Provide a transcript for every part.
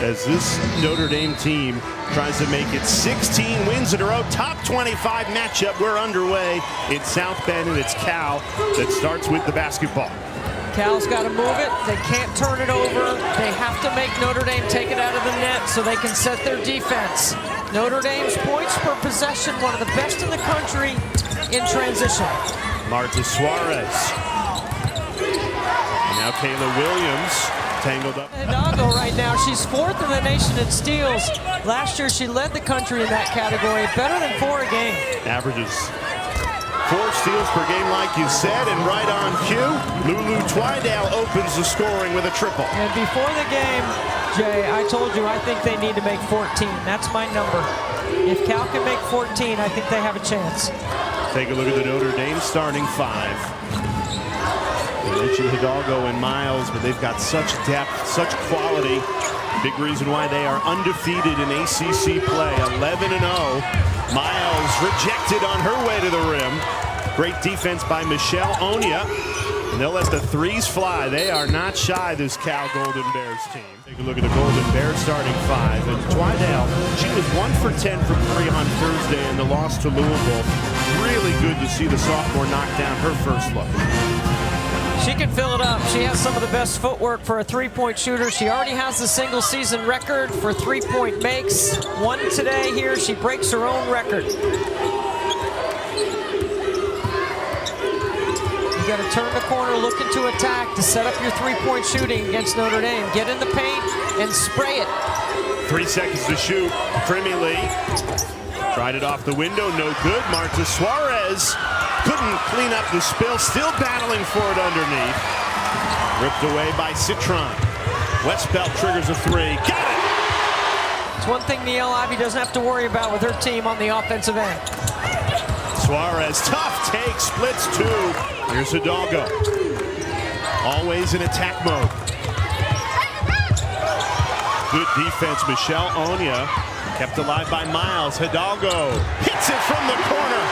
as this Notre Dame team tries to make it 16 wins in a row. Top 25 matchup. We're underway in South Bend, and it's Cal that starts with the basketball. Cal's got to move it. They can't turn it over. They have to make Notre Dame take it out of the net so they can set their defense. Notre Dame's points per possession, one of the best in the country in transition. Marta Suarez. And now Kayla Williams tangled up. Hidalgo right now, she's 4th in the nation in steals. Last year she led the country in that category, better than 4 a game. Averages 4 steals per game, like you said, and right on cue, Lulu Twydale opens the scoring with a triple. And before the game, Jay, I told you I think they need to make 14. That's my number. If Cal can make 14, I think they have a chance. Take a look at the Notre Dame starting 5. You mentioned Hidalgo and Miles, but they've got such depth, such quality. Big reason why they are undefeated in ACC play, 11-0. Miles rejected on her way to the rim. Great defense by Michelle Onia. And they'll let the threes fly. They are not shy, this Cal Golden Bears team. Take a look at the Golden Bears starting 5. And Twydale, she was 1 for 10 from 3 on Thursday in the loss to Louisville. Really good to see the sophomore knock down her first look. She can fill it up. She has some of the best footwork for a three-point shooter. She already has the single season record for three-point makes. 1 today here. She breaks her own record. You got to turn the corner, looking to attack to set up your three-point shooting against Notre Dame. Get in the paint and spray it. 3 seconds to shoot. Premier Lee tried it off the window, no good. Marta Suarez couldn't clean up the spill, still battling for it underneath. Ripped away by Citron. Westbelt triggers a 3. Got it! It's one thing Niele Ivey doesn't have to worry about with her team on the offensive end. Suarez, tough take, splits 2. Here's Hidalgo. Always in attack mode. Good defense, Michelle Onia. Kept alive by Miles. Hidalgo hits it from the corner.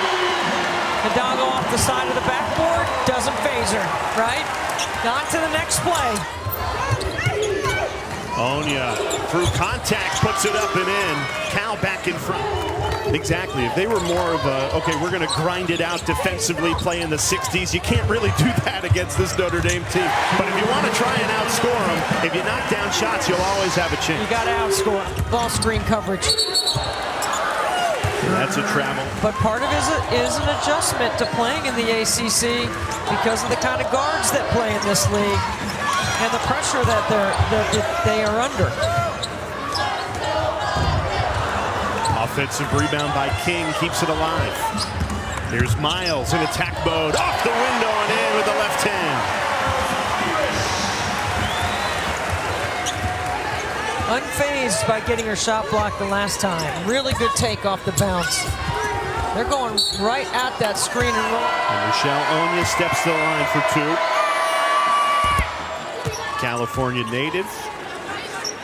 Hidalgo off the side of the backboard, doesn't phase her, right? On to the next play. Onia, through contact, puts it up and in. Cal back in front. Exactly. If they were more of a, okay, we're going to grind it out defensively, play in the 60s, you can't really do that against this Notre Dame team. But if you want to try and outscore them, if you knock down shots, you'll always have a chance. You got to outscore. Ball screen coverage. That's a travel. But part of it is an adjustment to playing in the ACC because of the kind of guards that play in this league and the pressure that they are under. Offensive rebound by King keeps it alive. Here's Miles in attack mode, off the window and in with the left hand. Unfazed by getting her shot blocked the last time. Really good take off the bounce. They're going right at that screen and roll. And Michelle Onia steps to the line for 2. California native.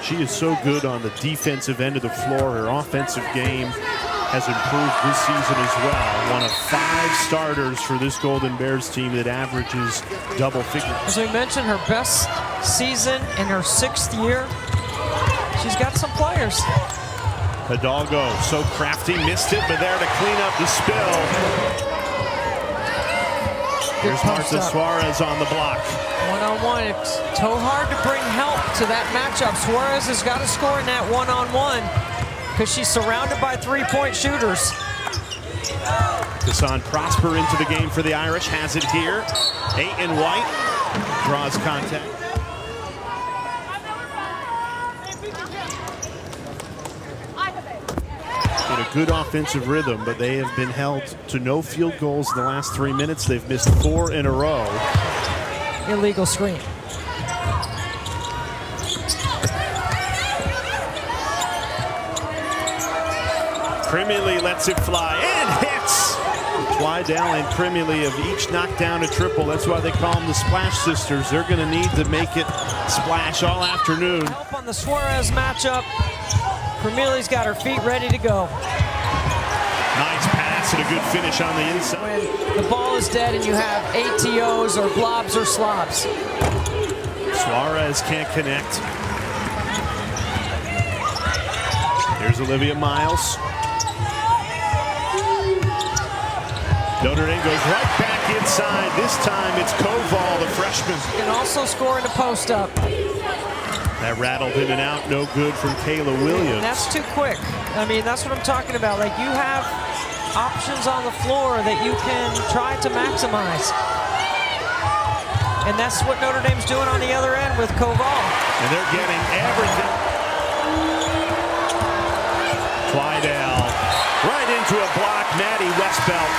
She is so good on the defensive end of the floor. Her offensive game has improved this season as well. One of 5 starters for this Golden Bears team that averages double figures. As we mentioned, her best season in her 6th year. She's got some players. Hidalgo, so crafty, missed it, but there to clean up the spill. Here's Marta Suarez on the block. One-on-one, it's so hard to bring help to that matchup. Suarez has got to score in that one-on-one because she's surrounded by three-point shooters. Hassan Prosper into the game for the Irish, has it here. Aiton White draws contact. In a good offensive rhythm, but they have been held to no field goals in the last 3 minutes. They've missed 4 in a row. Illegal screen. Premier Lee lets it fly and hits. Twydale and Premier Lee have each knocked down a triple. That's why they call them the Splash Sisters. They're going to need to make it splash all afternoon. Help on the Suarez matchup. Premier Lee's got her feet ready to go. Nice pass and a good finish on the inside. When the ball is dead and you have ATOs or blobs or slobs. Suarez can't connect. Here's Olivia Miles. Notre Dame goes right back inside. This time it's Koval, the freshman. Can also score in the post-up. That rattled in and out, no good from Kayla Williams. That's too quick. I mean, that's what I'm talking about. Like, you have options on the floor that you can try to maximize. And that's what Notre Dame's doing on the other end with Koval. And they're getting everything. Twidell right into a block. Maddie Westbelt.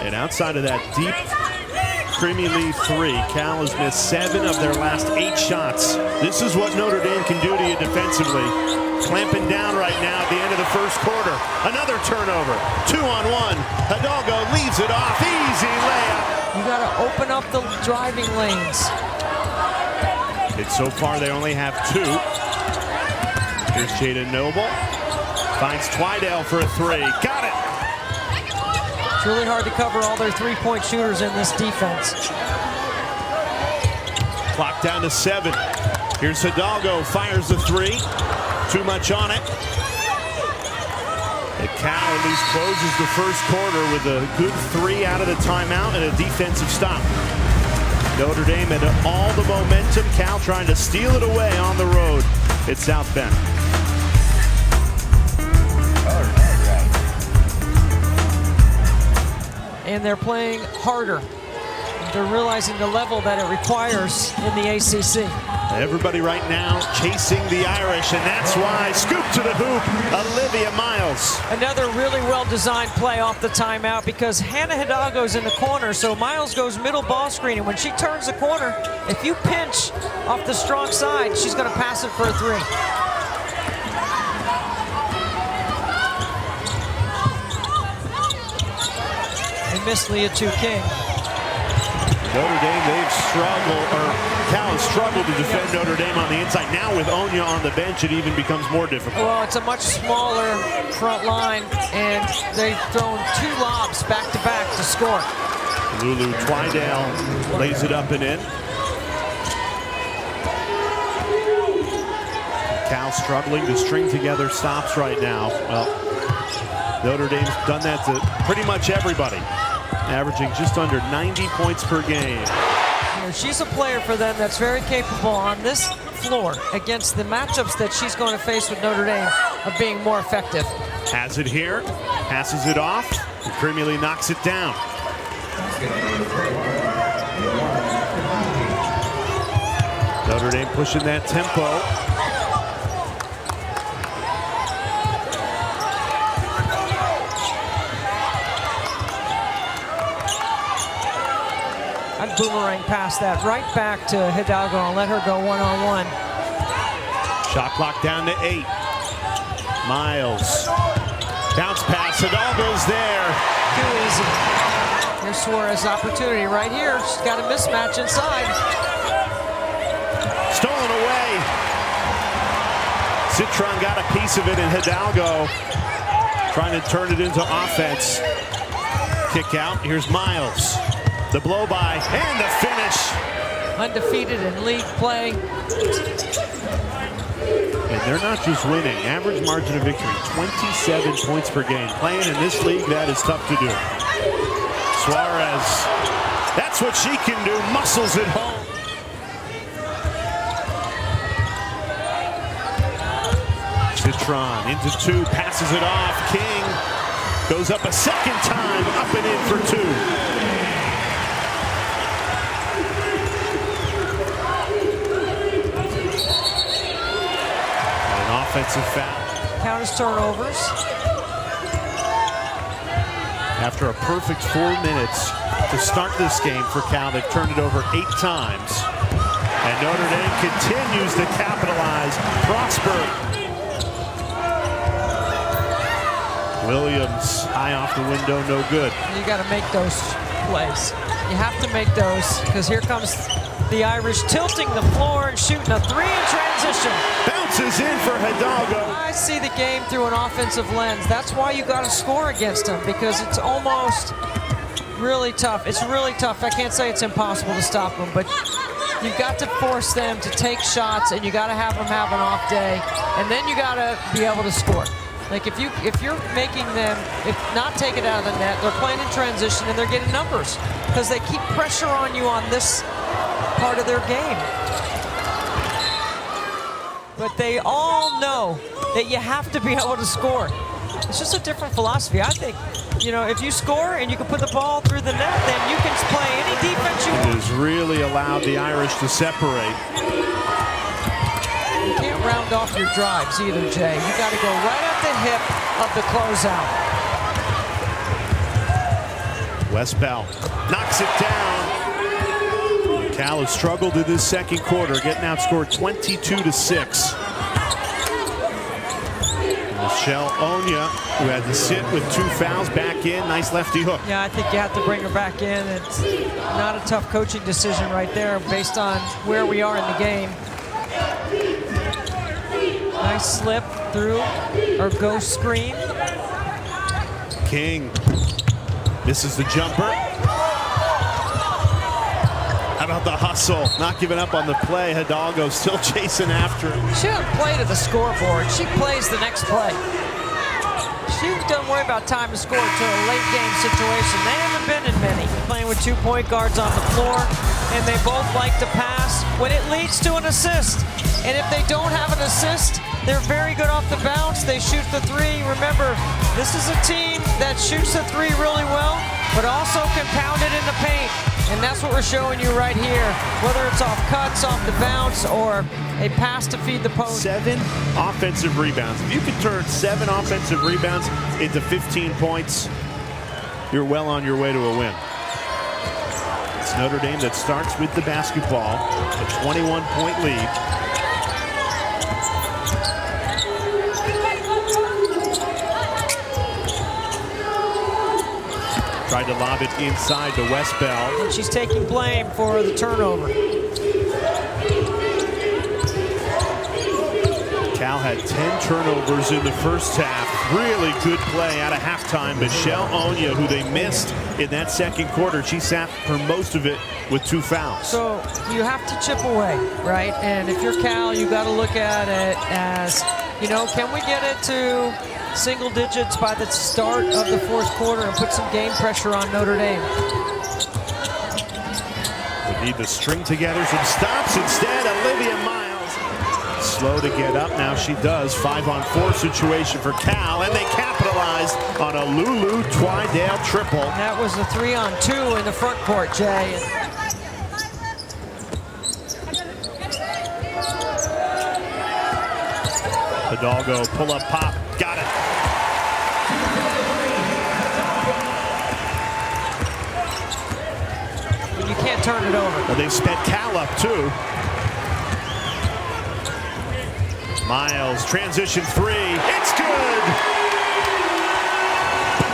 And outside of that deep Premier League three, Cal has missed 7 of their last 8 shots. This is what Notre Dame can do to you defensively. Clamping down right now at the end of the first quarter. Another turnover. 2-on-1. Hidalgo leaves it off. Easy layup. You got to open up the driving lanes. And so far they only have 2. Here's Jada Noble. Finds Twidell for a 3. Got it. It's really hard to cover all their three-point shooters in this defense. Clock down to 7. Here's Hidalgo, fires the 3. Too much on it. And Cal at least closes the first quarter with a good 3 out of the timeout and a defensive stop. Notre Dame had all the momentum. Cal trying to steal it away on the road at South Bend. And they're playing harder. They're realizing the level that it requires in the ACC. Everybody right now chasing the Irish, and that's why scoop to the hoop, Olivia Miles. Another really well-designed play off the timeout because Hannah Hidalgo's in the corner, so Miles goes middle ball screen, and when she turns the corner, if you pinch off the strong side, she's going to pass it for a 3. They missed Liatu King. Notre Dame, they've struggled, or Cal has struggled to defend Notre Dame on the inside. Now with Onya on the bench, it even becomes more difficult. Well, it's a much smaller front line, and they've thrown 2 lobs back-to-back to score. Lulu Twidell lays it up and in. Cal struggling to string together stops right now. Well, Notre Dame's done that to pretty much everybody, averaging just under 90 points per game. You know, she's a player for them that's very capable on this floor against the matchups that she's going to face with Notre Dame of being more effective. Has it here, passes it off, and Premier League knocks it down. Notre Dame pushing that tempo. I'd boomerang past that right back to Hidalgo and let her go one-on-one. Shot clock down to 8. Miles. Bounce pass. Hidalgo's there. Too easy. Here's Suarez' opportunity right here. She's got a mismatch inside. Stolen away. Citron got a piece of it, and Hidalgo trying to turn it into offense. Kick out. Here's Miles. The blow by and the finish. Undefeated in league play. And they're not just winning. Average margin of victory, 27 points per game. Playing in this league, that is tough to do. Suarez, that's what she can do. Muscles it home. Citron into 2, passes it off. King goes up a second time, up and in for 2. Offensive foul. Counters turnovers. After a perfect 4 minutes to start this game for Cal, they've turned it over 8 times. And Notre Dame continues to capitalize. Prosper. Williams, high off the window, no good. You got to make those plays. You have to make those because here comes the Irish tilting the floor and shooting a 3 in transition. Bounces in for Hidalgo. I see the game through an offensive lens. That's why you got to score against them because it's almost Really tough. It's really tough. I can't say it's impossible to stop them, but you've got to force them to take shots, and you got to have them have an off day, and then you got to be able to score. Like if you're making them not take it out of the net, they're playing in transition and they're getting numbers because they keep pressure on you on this part of their game. But they all know that you have to be able to score. It's just a different philosophy. I think, you know, if you score and you can put the ball through the net, then you can play any defense you want. It has really allowed the Irish to separate. You can't round off your drives either, Jay. You got to go right at the hip of the closeout. Westbell knocks it down. Cal has struggled in this second quarter, getting outscored 22-6. Michelle Onya, who had to sit with 2 fouls, back in. Nice lefty hook. Yeah, I think you have to bring her back in. It's not a tough coaching decision right there based on where we are in the game. Nice slip through our ghost screen. King misses the jumper. How about the hustle? Not giving up on the play. Hidalgo still chasing after him. She doesn't play to the scoreboard. She plays the next play. She doesn't worry about time to score until a late game situation. They haven't been in many. Playing with 2 point guards on the floor, and they both like to pass when it leads to an assist. And if they don't have an assist, they're very good off the bounce. They shoot the 3. Remember, this is a team that shoots the 3 really well, but also can pound it in the paint. And that's what we're showing you right here. Whether it's off cuts, off the bounce, or a pass to feed the post. 7 offensive rebounds. If you can turn 7 offensive rebounds into 15 points, you're well on your way to a win. It's Notre Dame that starts with the basketball, a 21-point lead. Tried to lob it inside to Westbell. And she's taking blame for the turnover. Cal had 10 turnovers in the first half. Really good play out of halftime. Michelle Onya, who they missed in that second quarter, she sat for most of it with 2 fouls. So you have to chip away, right? And if you're Cal, you got to look at it as, you know, can we get it to single digits by the start of the fourth quarter and put some game pressure on Notre Dame? We need to string together some stops. Instead, Olivia Miles slow to get up. Now she does. 5-on-4 situation for Cal, and they capitalized on a Lulu Twydale triple. That was a 3-on-2 in the front court, Jay. Hidalgo pull-up pop. Got it. You can't turn it over. Well, they've sped Cal up, too. Miles, transition 3. It's good!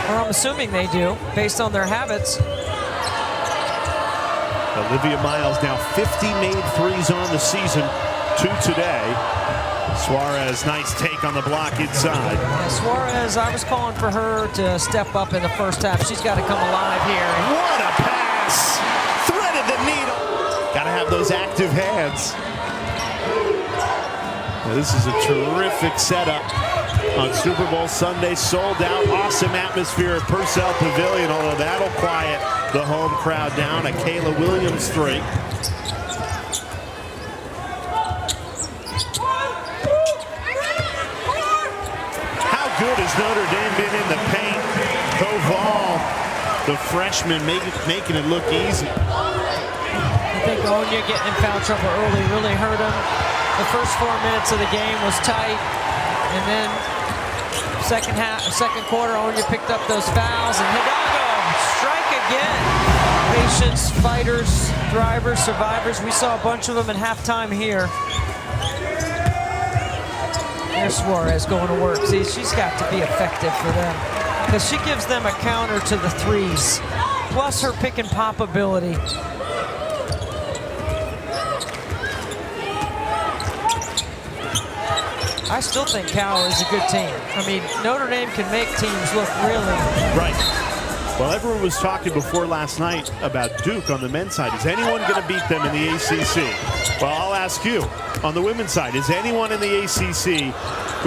Or I'm assuming they do, based on their habits. Olivia Miles now 50 made threes on the season, 2 today. Suarez, nice take on the block inside. Yeah, Suarez, I was calling for her to step up in the first half. She's got to come alive here. What a pass! Threaded the needle. Got to have those active hands. Now, this is a terrific setup on Super Bowl Sunday. Sold out, awesome atmosphere at Purcell Pavilion, although that'll quiet the home crowd down. A Kayla Williams 3. Good has Notre Dame been in the paint. Koval, the freshman, making it look easy. I think Onya getting in foul trouble early really hurt him. The first 4 minutes of the game was tight, and then second quarter, Onya picked up those fouls, and Hidalgo strike again. Patience, fighters, thrivers, survivors. We saw a bunch of them at halftime here. There's Suarez going to work. See, she's got to be effective for them because she gives them a counter to the 3s, plus her pick and pop ability. I still think Cal is a good team. I mean, Notre Dame can make teams look really right. Well, everyone was talking before last night about Duke on the men's side. Is anyone going to beat them in the ACC? Well, I'll ask you. On the women's side, is anyone in the ACC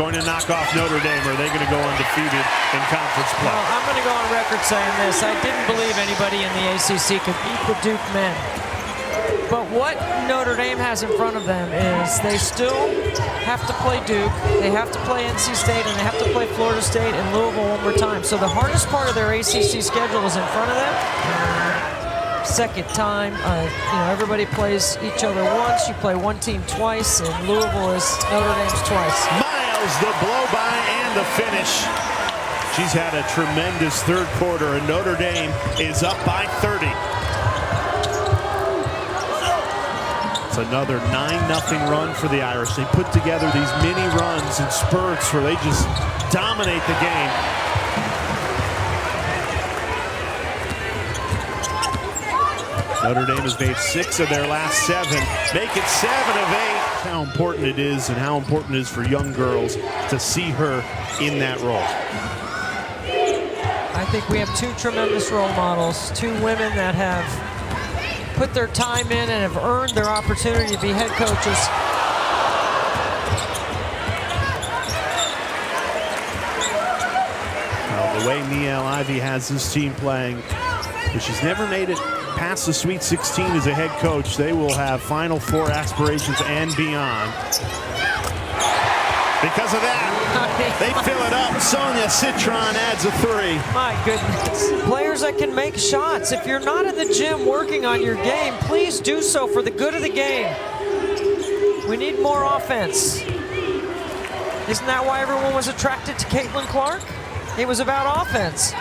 going to knock off Notre Dame, or are they going to go undefeated in conference play? Well, I'm going to go on record saying this. I didn't believe anybody in the ACC could beat the Duke men. But what Notre Dame has in front of them is they still have to play Duke, they have to play NC State, and they have to play Florida State and Louisville one more time. So the hardest part of their ACC schedule is in front of them. Second time, everybody plays each other once. You play one team twice, and Louisville is Notre Dame's twice. Miles, the blow by and the finish. She's had a tremendous third quarter, and Notre Dame is up by 30. Another 9-0 run for the Irish. They put together these mini runs and spurts where they just dominate the game. Notre Dame has made 6 of their last 7. Make it 7 of 8. How important it is and how important it is for young girls to see her in that role. I think we have 2 tremendous role models, 2 women that have put their time in and have earned their opportunity to be head coaches. Well, the way Niele Ivey has this team playing, but she's never made it past the Sweet 16 as a head coach. They will have Final Four aspirations and beyond. Because of that, they fill it up. Sonia Citron adds a 3. My goodness. Players that can make shots. If you're not in the gym working on your game, please do so for the good of the game. We need more offense. Isn't that why everyone was attracted to Caitlin Clark? It was about offense.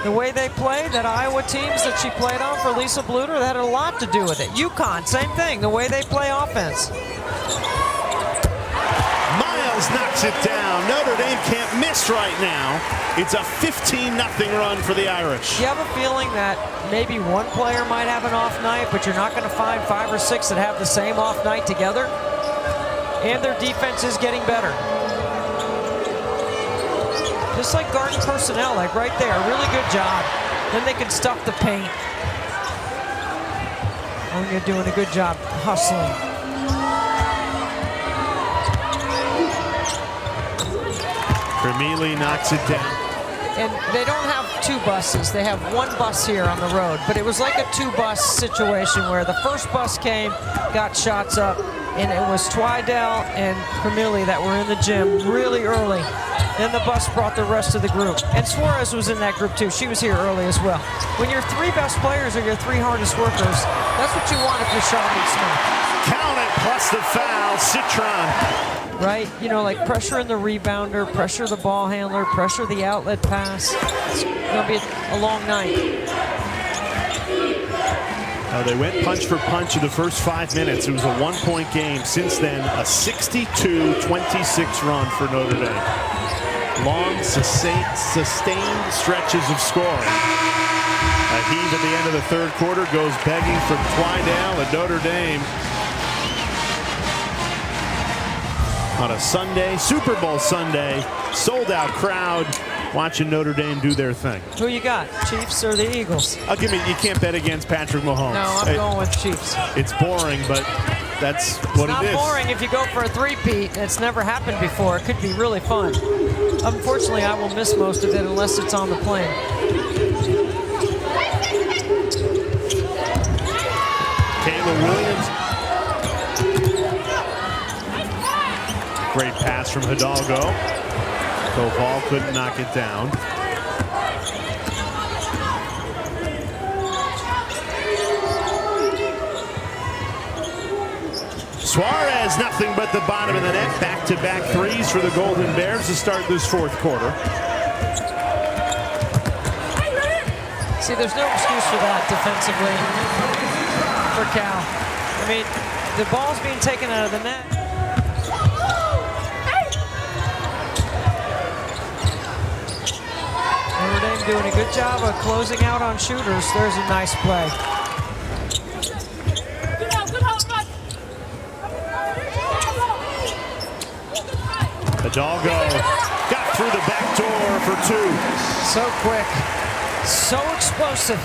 The way they played, that Iowa teams that she played on for Lisa Bluter, that had a lot to do with it. UConn, same thing, the way they play offense. Knocks it down. Notre Dame can't miss right now. It's a 15-0 run for the Irish. You have a feeling that maybe one player might have an off night, but you're not going to find 5 or 6 that have the same off night together. And their defense is getting better. Just like guarding personnel, like right there, really good job. Then they can stuff the paint. Oh, you're doing a good job hustling. Vermeely knocks it down. And they don't have 2 buses. They have 1 bus here on the road. But it was like a 2-bus situation where the first bus came, got shots up, and it was Twydell and Vermeely that were in the gym really early. Then the bus brought the rest of the group. And Suarez was in that group too. She was here early as well. When your 3 best players are your 3 hardest workers, that's what you want if you're Charlotte Smith. Count it, plus the foul, Citron. Right? You know, like pressure in the rebounder, pressure the ball handler, pressure the outlet pass. It's going to be a long night. They went punch for punch in the first 5 minutes. It was a 1-point game. Since then, a 62-26 run for Notre Dame. Long, sustained stretches of scoring. A heave at the end of the third quarter goes begging from Twydell, and Notre Dame on a Sunday, Super Bowl Sunday, sold-out crowd watching Notre Dame do their thing. Who you got, Chiefs or the Eagles? You can't bet against Patrick Mahomes. No, I'm going with Chiefs. It's boring, but that's what it is. It's not boring if you go for a 3-peat. It's never happened before. It could be really fun. Unfortunately, I will miss most of it unless it's on the plane. Kayla Williams. Great pass from Hidalgo. Koval couldn't knock it down. Suarez, nothing but the bottom of the net. Back-to-back threes for the Golden Bears to start this fourth quarter. See, there's no excuse for that defensively for Cal. I mean, the ball's being taken out of the net. Notre Dame doing a good job of closing out on shooters. There's a nice play. Hidalgo got through the back door for 2. So quick. So explosive.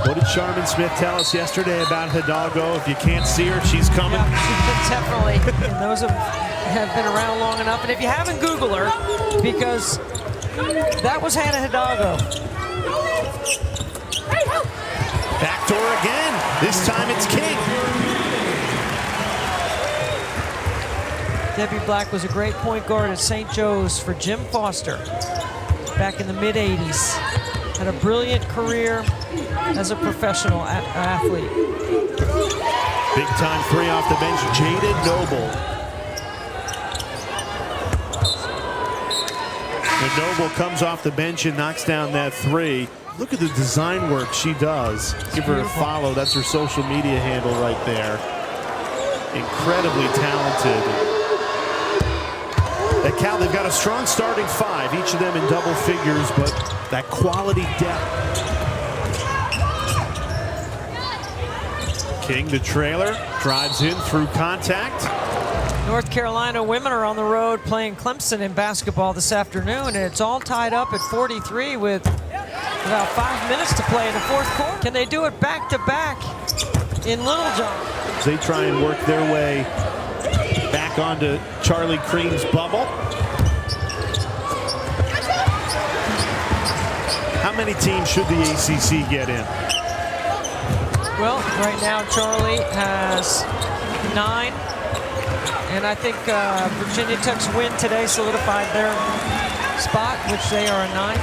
What did Sharman Smith tell us yesterday about Hidalgo? If you can't see her, she's coming. Yeah, definitely. And those have been around long enough. And if you haven't, Google her, because that was Hannah Hidalgo. Backdoor again. This time it's King. Debbie Black was a great point guard at St. Joe's for Jim Foster back in the mid-'80s. Had a brilliant career as a professional athlete. Big time three off the bench, Jaded Noble. And Noble comes off the bench and knocks down that three. Look at the design work she does. Give her a follow. That's her social media handle right there. Incredibly talented. At Cal, they've got a strong starting five, each of them in double figures, but that quality depth. King, the trailer, drives in through contact. North Carolina women are on the road playing Clemson in basketball this afternoon, and it's all tied up at 43 with about 5 minutes to play in the fourth quarter. Can they do it back-to-back in Littlejohn? They try and work their way back onto Charlie Cream's bubble. How many teams should the ACC get in? Well, right now Charlie has 9, and I think Virginia Tech's win today solidified their spot, which they are a 9.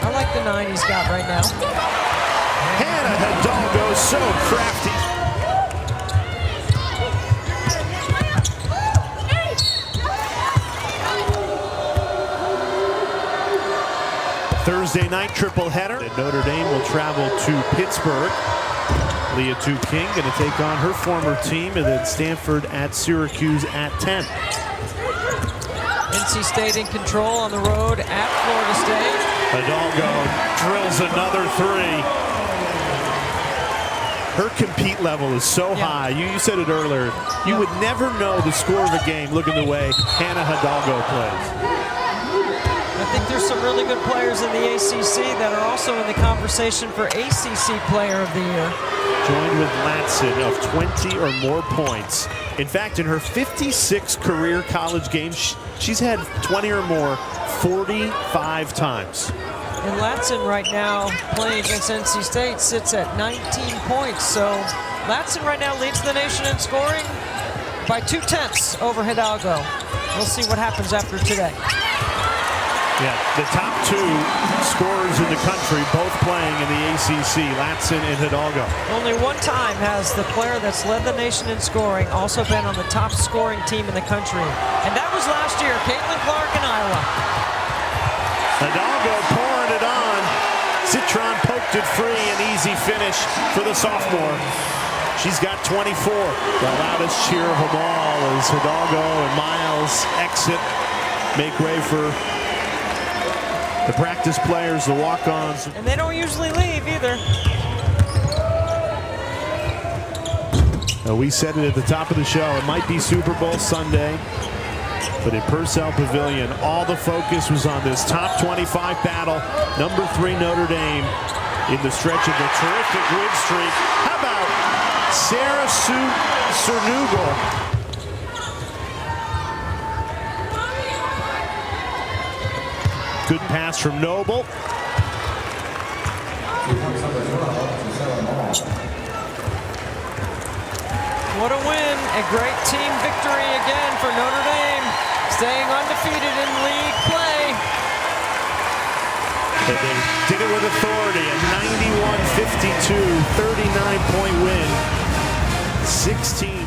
I like the 9 he's got right now. Hannah Hidalgo, so crafty. Thursday night triple header. Notre Dame will travel to Pittsburgh. Liatu King going to take on her former team, and then Stanford at Syracuse at 10. NC State in control on the road at Florida State. Hidalgo drills another three. Her compete level is so high. You said it earlier. You would never know the score of a game looking the way Hannah Hidalgo plays. I think there's some really good players in the ACC that are also in the conversation for ACC Player of the Year. Joined with Latson of 20 or more points. In fact, in her 56 career college games, she's had 20 or more 45 times. And Latson right now playing against NC State sits at 19 points. So Latson right now leads the nation in scoring by 0.2 over Hidalgo. We'll see what happens after today. Yeah, the top 2 scorers in the country, both playing in the ACC, Latson and Hidalgo. Only one time has the player that's led the nation in scoring also been on the top scoring team in the country. And that was last year, Caitlin Clark in Iowa. Hidalgo pouring it on. Citron poked it free, an easy finish for the sophomore. She's got 24. The loudest cheer of them all as Hidalgo and Miles exit, make way for the practice players, the walk-ons. And they don't usually leave either. We said it at the top of the show. It might be Super Bowl Sunday, but in Purcell Pavilion, all the focus was on this top 25 battle. Number 3 Notre Dame in the stretch of the terrific win streak. How about Sarah Cernugal? Good pass from Noble. What a win, a great team victory again for Notre Dame, staying undefeated in league play. And they did it with authority, a 91-52, 39-point win. 16